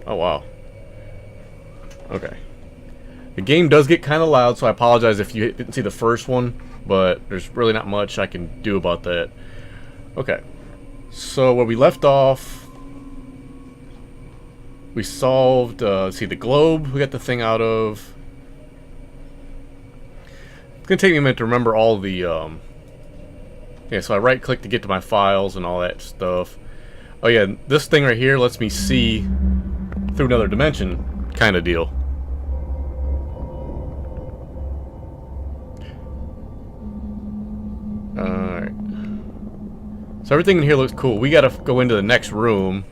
Oh, wow. Okay. The game does get kind of loud, so I apologize if you didn't see the first one, but there's really not much I can do about that. Okay. So, where we left off, we solved, let's see, the globe we got the thing out of. It's going to take me a minute to remember all the, yeah, so I right-click to get to my files and all that stuff. Oh yeah, this thing right here lets me see through another dimension kind of deal. Alright. So everything in here looks cool. We gotta go into the next room.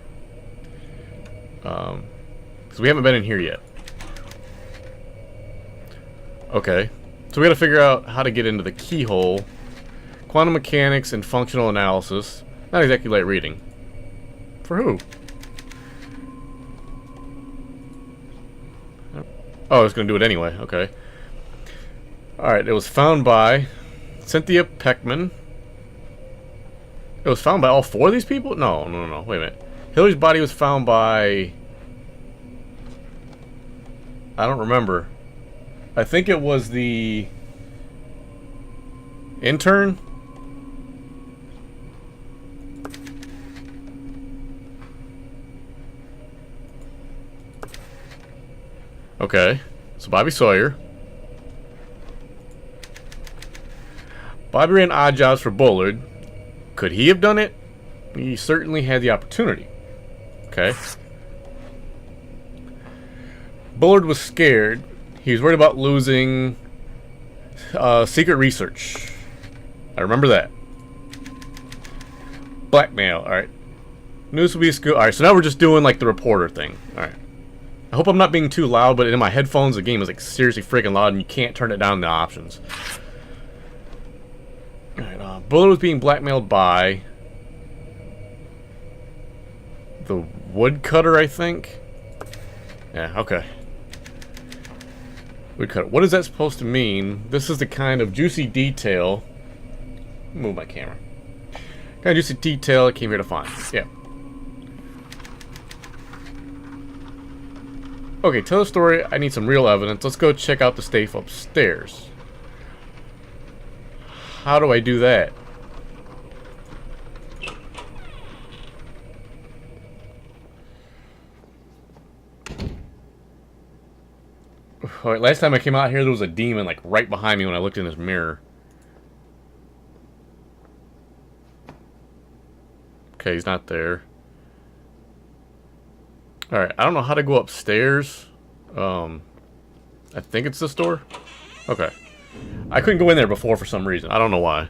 Because we haven't been in here yet. Okay. So we gotta figure out how to get into the keyhole. Quantum mechanics and functional analysis. Not exactly light reading. For who? Oh, I was going to do it anyway. Okay. Alright, it was found by Cynthia Peckman. It was found by all four of these people? No. Wait a minute. Hillary's body was found by... I don't remember. I think it was the... intern? Okay, so Bobby Sawyer. Bobby ran odd jobs for Bullard. Could he have done it? He certainly had the opportunity. Okay. Bullard was scared. He was worried about losing secret research. I remember that. Blackmail. Alright. News will be a school. Alright, so now we're just doing like the reporter thing. Alright. I hope I'm not being too loud, but in my headphones the game is like seriously freaking loud and you can't turn it down in the options. Alright, Bullard was being blackmailed by the woodcutter, I think. Yeah, okay. Woodcutter. What is that supposed to mean? This is the kind of juicy detail. Move my camera. Kind of juicy detail I came here to find. Yeah. Okay, tell the story. I need some real evidence. Let's go check out the safe upstairs. How do I do that? Alright, last time I came out here, there was a demon like right behind me when I looked in this mirror. Okay, he's not there. Alright, I don't know how to go upstairs. I think it's this door. Okay. I couldn't go in there before for some reason. I don't know why.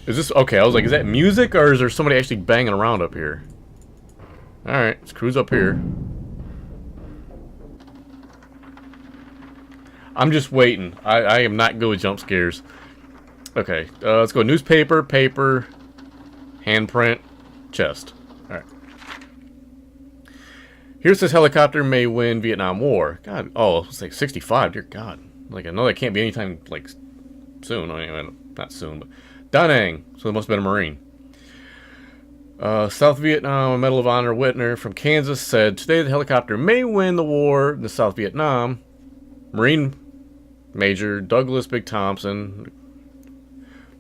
Is this... Okay, I was like, is that music or is there somebody actually banging around up here? Alright, let's cruise up here. I'm just waiting. I am not good with jump scares. Okay, let's go newspaper, paper, handprint, chest. Alright. Here says helicopter may win Vietnam War. God, oh, it's like 65, dear God. Like, I know that can't be anytime, like, soon. I mean, not soon, but... Da Nang, so it must have been a Marine. South Vietnam Medal of Honor Whitner from Kansas said, today the helicopter may win the war in South Vietnam. Marine Major Douglas Big Thompson...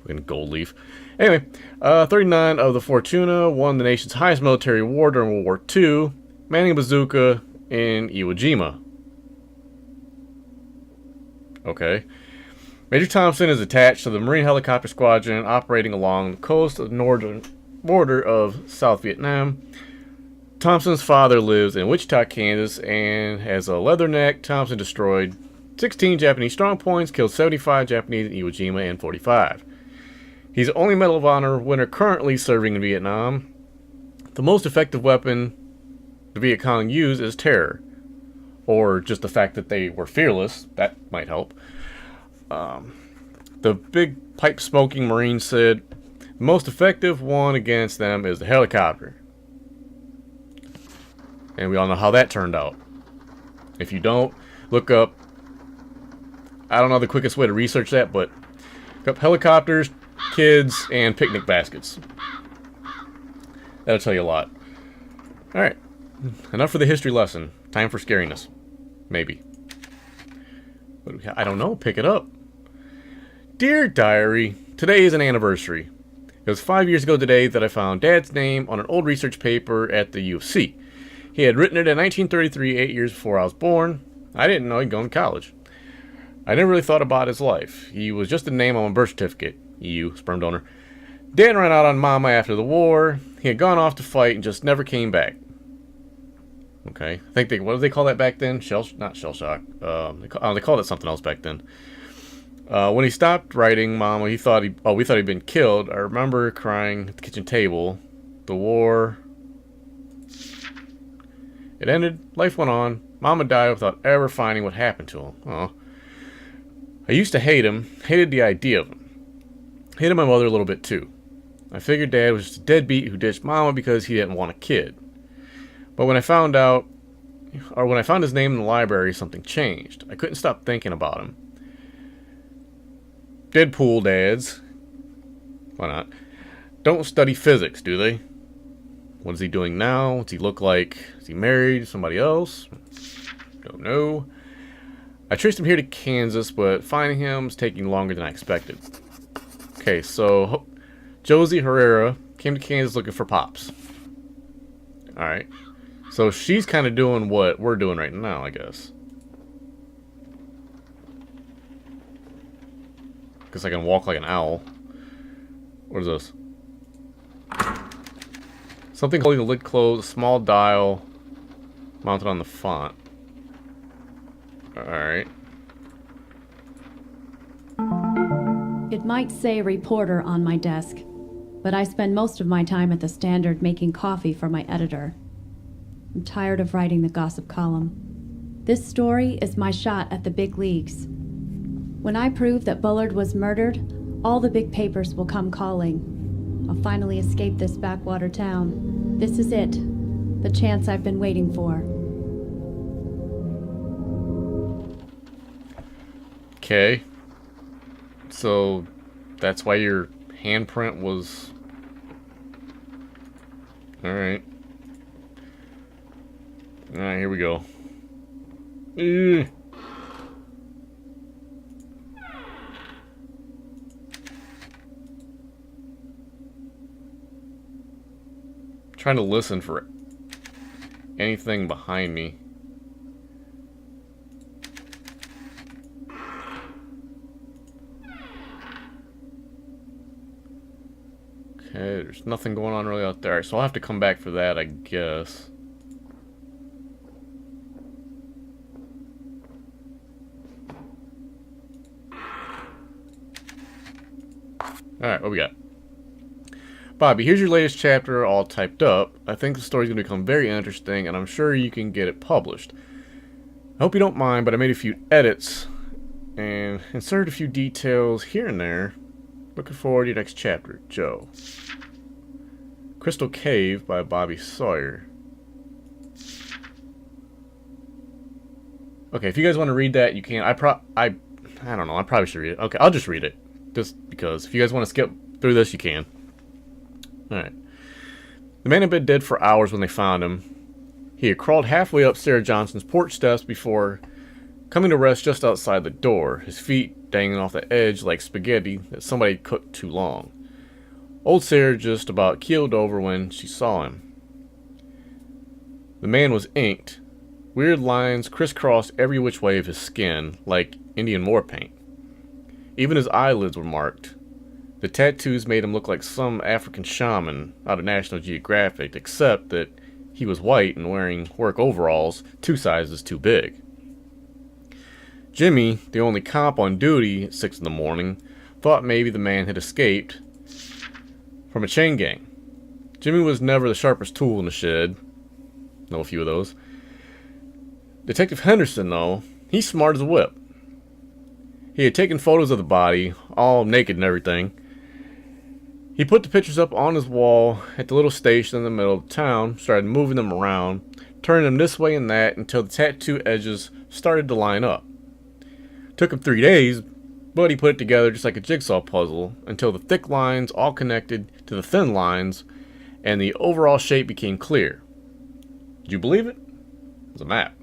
in gold leaf. Anyway, 39 of the Fortuna won the nation's highest military award during World War II, manning a bazooka in Iwo Jima. Okay. Major Thompson is attached to the Marine Helicopter Squadron operating along the coast of the northern border of South Vietnam. Thompson's father lives in Wichita, Kansas, and has a leatherneck. Thompson destroyed 16 Japanese strongpoints, killed 75 Japanese in Iwo Jima, and 45. He's the only Medal of Honor winner currently serving in Vietnam. The most effective weapon the Viet Cong used is terror. Or just the fact that they were fearless. That might help. The big pipe-smoking Marine said, the most effective one against them is the helicopter. And we all know how that turned out. If you don't, look up... I don't know the quickest way to research that, but look up helicopters kids, and picnic baskets. That'll tell you a lot. Alright. Enough for the history lesson. Time for scariness. Maybe. I don't know. Pick it up. Dear Diary, today is an anniversary. It was 5 years ago today that I found Dad's name on an old research paper at the U of C. He had written it in 1933, 8 years before I was born. I didn't know he'd gone to college. I never really thought about his life. He was just a name on my birth certificate. EU, sperm donor. Dad ran out on Mama after the war. He had gone off to fight and just never came back. Okay. I think what did they call that back then? Not shell shock. They called it something else back then. When he stopped writing Mama, we thought he'd been killed. I remember crying at the kitchen table. The war. It ended. Life went on. Mama died without ever finding what happened to him. Oh. I used to hate him. Hated the idea of him. Hated my mother a little bit too. I figured Dad was just a deadbeat who ditched Mama because he didn't want a kid. But when I found his name in the library, something changed. I couldn't stop thinking about him. Deadpool dads. Why not? Don't study physics, do they? What is he doing now? What's he look like? Is he married to somebody else? Don't know. I traced him here to Kansas, but finding him is taking longer than I expected. Okay, so Josie Herrera came to Kansas looking for Pops. Alright. So she's kind of doing what we're doing right now, I guess. Guess I can walk like an owl. What is this? Something holding the lid closed, a small dial mounted on the font. Alright. It might say reporter on my desk, but I spend most of my time at the Standard making coffee for my editor. I'm tired of writing the gossip column. This story is my shot at the big leagues. When I prove that Bullard was murdered, all the big papers will come calling. I'll finally escape this backwater town. This is it, the chance I've been waiting for. Okay. So, that's why your handprint was... Alright. Alright, here we go. Ugh. Trying to listen for anything behind me. Okay, there's nothing going on really out there, so I'll have to come back for that, I guess. Alright, what we got? Bobby, here's your latest chapter all typed up. I think the story's going to become very interesting, and I'm sure you can get it published. I hope you don't mind, but I made a few edits and inserted a few details here and there. Looking forward to your next chapter, Joe. Crystal Cave by Bobby Sawyer. Okay, if you guys want to read that, you can. I don't know. I probably should read it. Okay, I'll just read it. Just because. If you guys want to skip through this, you can. Alright. The man had been dead for hours when they found him. He had crawled halfway up Sarah Johnson's porch steps before coming to rest just outside the door, his feet dangling off the edge like spaghetti that somebody had cooked too long. Old Sarah just about keeled over when she saw him. The man was inked. Weird lines crisscrossed every which way of his skin, like Indian war paint. Even his eyelids were marked. The tattoos made him look like some African shaman out of National Geographic, except that he was white and wearing work overalls 2 sizes too big. Jimmy, the only cop on duty at 6 in the morning, thought maybe the man had escaped from a chain gang. Jimmy was never the sharpest tool in the shed. Know a few of those. Detective Henderson, though, he's smart as a whip. He had taken photos of the body, all naked and everything. He put the pictures up on his wall at the little station in the middle of town, started moving them around, turning them this way and that until the tattoo edges started to line up. Took him 3 days, But he put it together just like a jigsaw puzzle until the thick lines all connected to the thin lines and the overall shape became clear. Did you believe it? It was a map.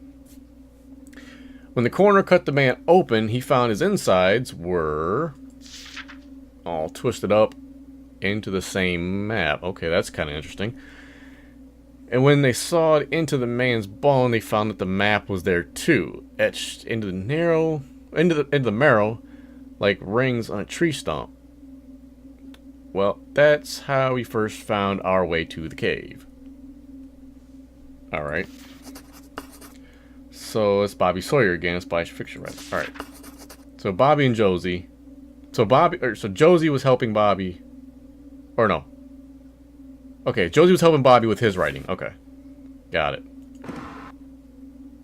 When the coroner cut the man open, he found his insides were all twisted up into the same map. Okay, that's kind of interesting. And when they sawed into the man's bone, they found that the map was there too, etched into the marrow, like rings on a tree stump. Well, that's how we first found our way to the cave. Alright. So it's Bobby Sawyer again, splash fiction, right? Alright. So Bobby and Josie. So Josie was helping Bobby. Or no. Okay, Josie was helping Bobby with his writing. Okay. Got it.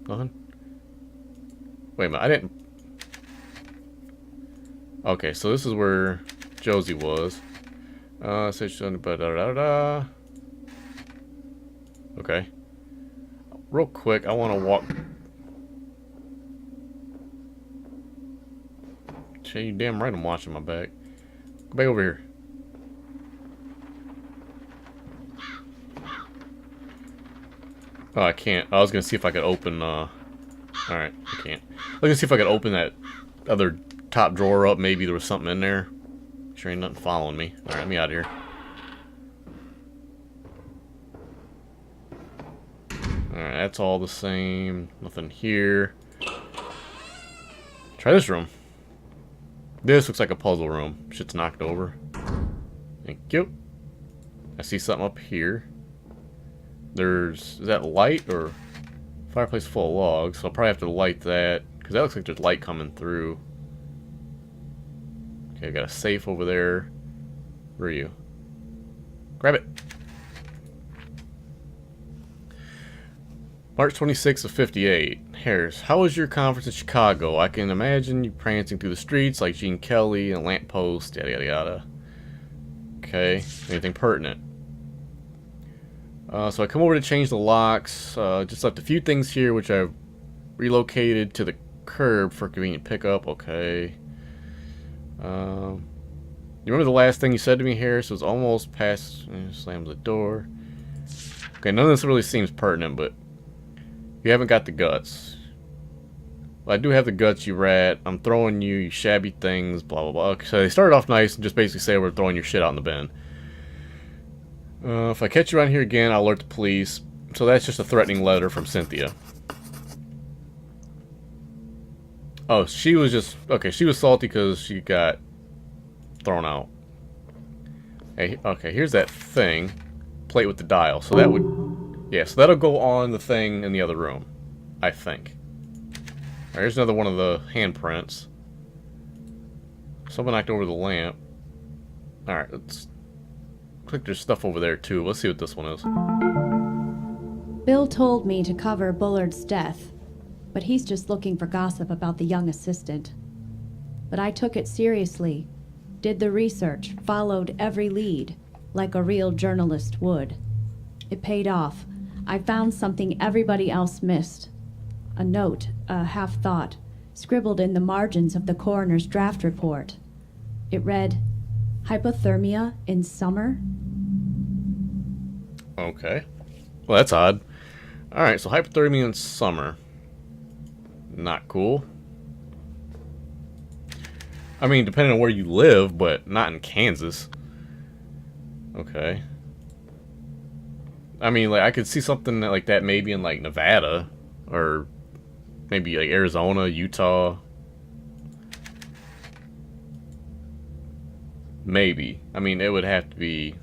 Nothing? Wait a minute, I didn't... Okay, so this is where Josie was. Okay. Real quick, I want to walk... Shit, you damn right I'm watching my back. Go back over here. Oh, I can't. I was gonna see if I could open, Alright, I can't. I was gonna see if I could open that other top drawer up. Maybe there was something in there. Sure ain't nothing following me. Alright, let me out of here. Alright, that's all the same. Nothing here. Try this room. This looks like a puzzle room. Shit's knocked over. Thank you. I see something up here. Is that light or fireplace full of logs? So I'll probably have to light that because that looks like there's light coming through. Okay, I got a safe over there. Where are you? Grab it. March 26th of 58. Harris, how was your conference in Chicago? I can imagine you prancing through the streets like Gene Kelly and a lamppost, yada yada yada. Okay, anything pertinent? So I come over to change the locks. Just left a few things here which I've relocated to the curb for convenient pickup. Okay. You remember the last thing you said to me, Harris? It was almost past... slams the door. Okay, none of this really seems pertinent, but... You haven't got the guts. Well, I do have the guts, you rat. I'm throwing you, you shabby things, blah, blah, blah. Okay, so they started off nice and just basically say we're throwing your shit out in the bin. If I catch you around here again, I'll alert the police. So that's just a threatening letter from Cynthia. Oh, she was just... Okay, she was salty because she got thrown out. Hey, okay, here's that thing. Plate with the dial. So that would... Yeah, so that'll go on the thing in the other room. I think. Alright, here's another one of the handprints. Someone knocked over the lamp. Alright, let's... Click, there's stuff over there too. Let's see what this one is. Bill told me to cover Bullard's death, but he's just looking for gossip about the young assistant. But I took it seriously, did the research, followed every lead, like a real journalist would. It paid off. I found something everybody else missed. A note, a half-thought, scribbled in the margins of the coroner's draft report. It read, "Hypothermia in summer?" Okay. Well, that's odd. Alright, so hypothermia in summer. Not cool. I mean, depending on where you live, but not in Kansas. Okay. I mean, like, I could see something like that maybe in, like, Nevada. Or maybe, like, Arizona, Utah. Maybe. I mean, it would have to be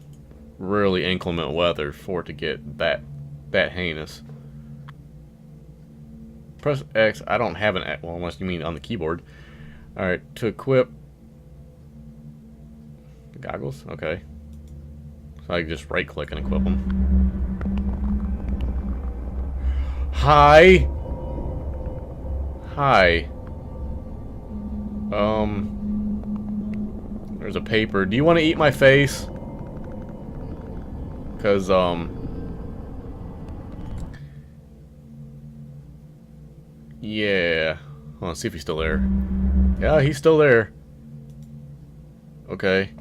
really inclement weather for it to get that heinous. Press X. I don't have an X. Well, unless you mean on the keyboard. Alright, to equip the goggles? Okay. So I can just right click and equip them. Hi! Hi. There's a paper. Do you want to eat my face? Because, yeah. Hold on, see if he's still there. Yeah, he's still there. Okay.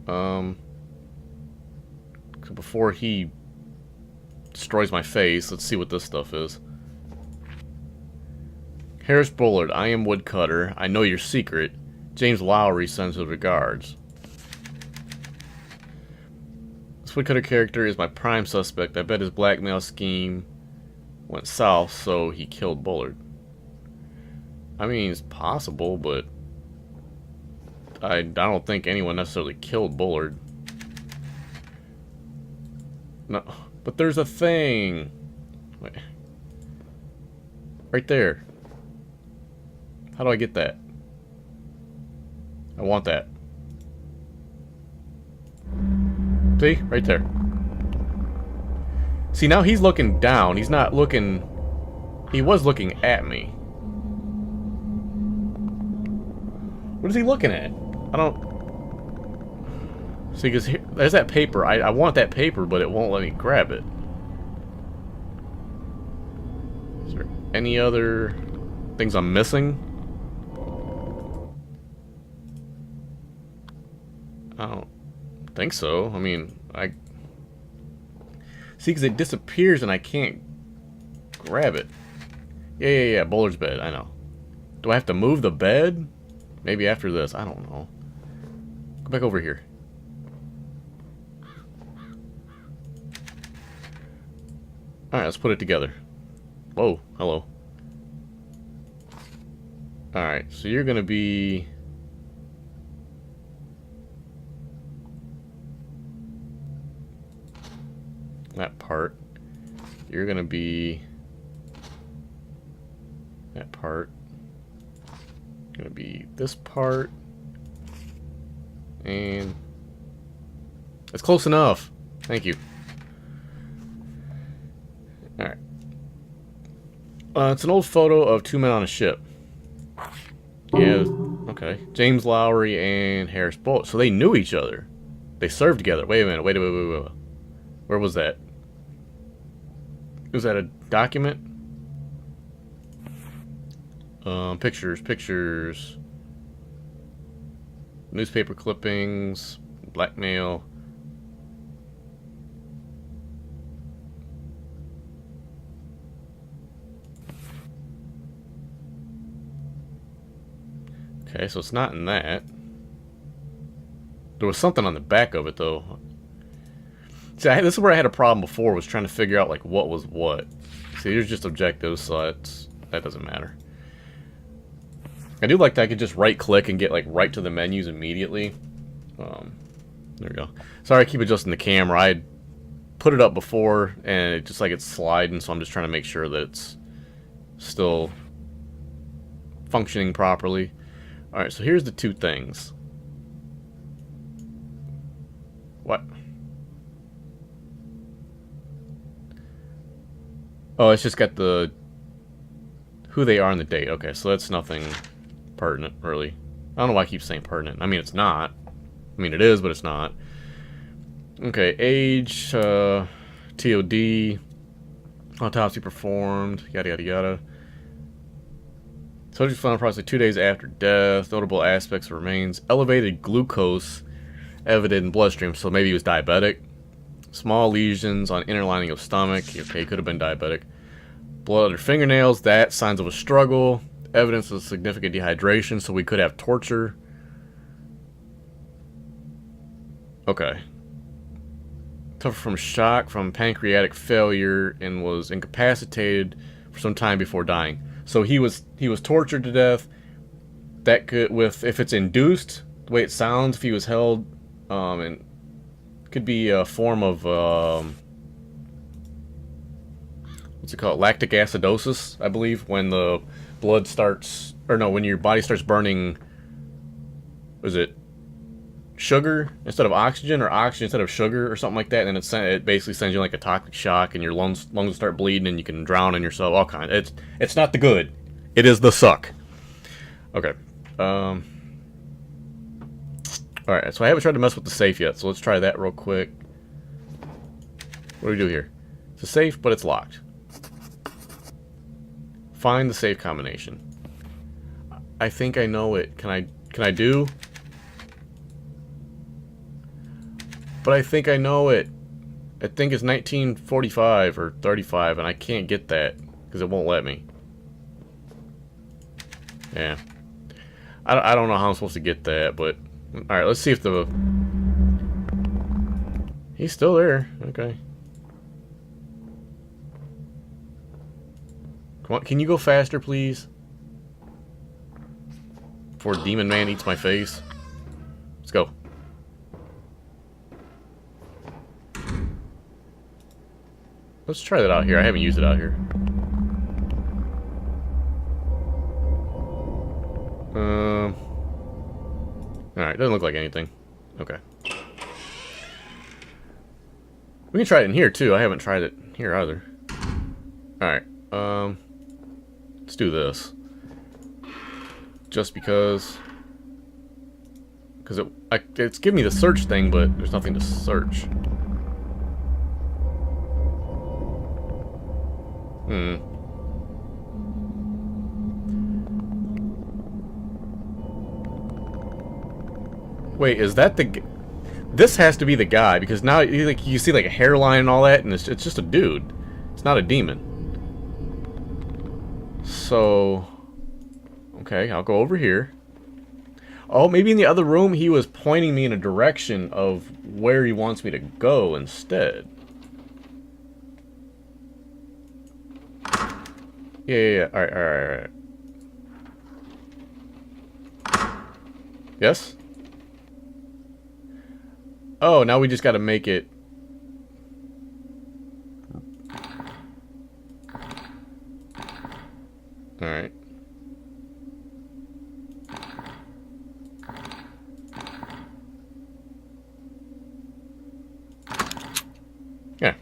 So before he destroys my face, let's see what this stuff is. Harris Bullard, I am Woodcutter. I know your secret. James Lowry sends his regards. This Woodcutter character is my prime suspect. I bet his blackmail scheme went south, so he killed Bullard. I mean, it's possible, but I don't think anyone necessarily killed Bullard. No, but there's a thing. Wait. Right there. How do I get that? I want that. See? Right there. See, now he's looking down. He's not looking... He was looking at me. What is he looking at? I don't... See, because there's that paper. I want that paper, but it won't let me grab it. Is there any other things I'm missing? I don't think so. I mean, see, because it disappears and I can't grab it. Yeah. Bullard's bed. I know. Do I have to move the bed? Maybe after this. I don't know. Go back over here. Alright, let's put it together. Whoa, hello. Alright, so you're gonna be... that part. You're gonna be... that part. Gonna be this part. And... it's close enough. Thank you. Alright. It's an old photo of two men on a ship. Yeah, okay. James Lowry and Harris Bullard. So they knew each other. They served together. Wait a minute. Wait. Where was that? Was that a document? Pictures. Newspaper clippings. Blackmail. Okay, so it's not in that. There was something on the back of it, though. See, this is where I had a problem before, was trying to figure out, like, what was what. See, there's just objectives, so that doesn't matter. I do like that I could just right-click and get, like, right to the menus immediately. There we go. Sorry, I keep adjusting the camera. I put it up before, and it just, like, it's sliding, so I'm just trying to make sure that it's still functioning properly. Alright, so here's the two things. What? Oh, it's just got the... who they are and the date. Okay, so that's nothing pertinent, really. I don't know why I keep saying pertinent. I mean, it's not. I mean, it is, but it's not. Okay, age, TOD, autopsy performed, yada yada yada. Subject found approximately 2 days after death. Notable aspects of remains. Elevated glucose evident in bloodstream, so maybe he was diabetic. Small lesions on inner lining of stomach. Okay, could have been diabetic. Blood under fingernails. That signs of a struggle. Evidence of significant dehydration, so we could have torture. Okay. Suffered from shock from pancreatic failure and was incapacitated for some time before dying. So he was tortured to death. That could, if it's induced, the way it sounds, if he was held, and could be a form of what's it called? Lactic acidosis, I believe, when the blood starts, or no, when your body starts burning. Was it sugar instead of oxygen, or oxygen instead of sugar, or something like that? And it basically sends you like a toxic shock, and your lungs start bleeding, and you can drown in yourself. All kinds. It's not the good. It is the suck. Okay. Alright, so I haven't tried to mess with the safe yet, so let's try that real quick. What do we do here? It's a safe, but it's locked. Find the safe combination. I think I know it. Can I do? But I think I know it. I think it's 1945 or 35, and I can't get that because it won't let me. Yeah. I don't know how I'm supposed to get that, but... Alright, let's see if the... He's still there. Okay. Come on, can you go faster, please? Before Demon Man eats my face. Let's go. Let's try that out here. I haven't used it out here. Alright, doesn't look like anything. Okay. We can try it in here too. I haven't tried it here either. Alright, let's do this. Just because it's giving me the search thing, but there's nothing to search. Wait, is that the... This has to be the guy, because now you see like a hairline and all that, and it's just a dude. It's not a demon. So... Okay, I'll go over here. Oh, maybe in the other room he was pointing me in a direction of where he wants me to go instead. Yeah. Alright. Yes? Oh, now we just gotta make it... Alright. Yeah.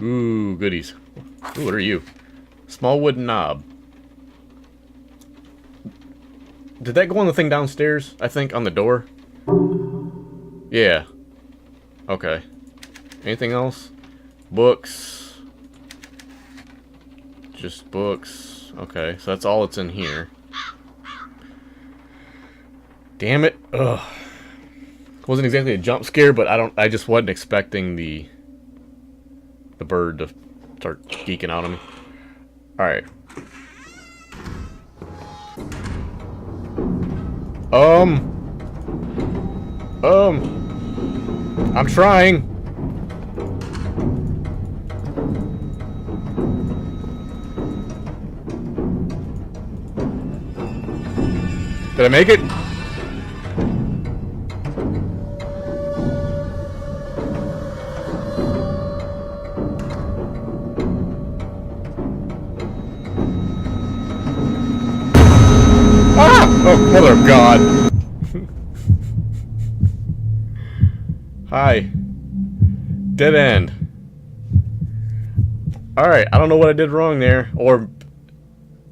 Ooh, goodies. Ooh, what are you? Small wooden knob. Did that go on the thing downstairs? I think on the door? Yeah. Okay. Anything else? Books. Just books. Okay, so that's all that's in here. Damn it. Ugh. Wasn't exactly a jump scare, but I just wasn't expecting the bird to start geeking out on me. Alright. I'm trying. Did I make it? Ah! Oh, mother of God. Hi. Dead end. Alright, I don't know what I did wrong there. Or,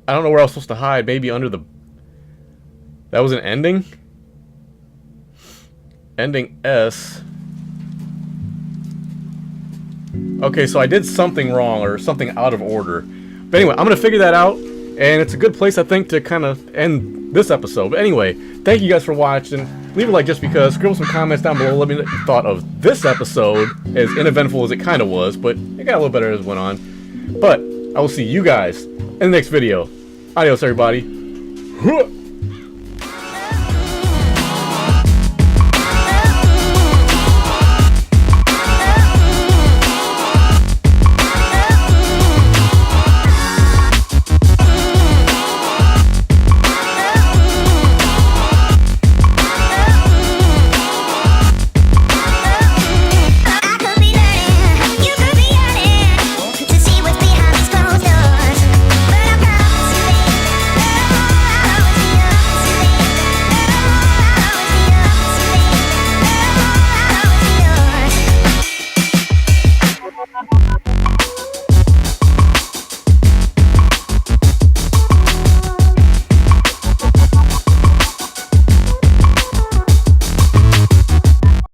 I don't know where I was supposed to hide. Maybe under the... That was an ending? Ending S. Okay, so I did something wrong, or something out of order. But anyway, I'm going to figure that out. And it's a good place, I think, to kind of end this episode. But anyway, thank you guys for watching. Leave a like just because. Scribble some comments down below. Let me know what you thought of this episode, as uneventful as it kind of was. But it got a little better as it went on. But I will see you guys in the next video. Adios, everybody.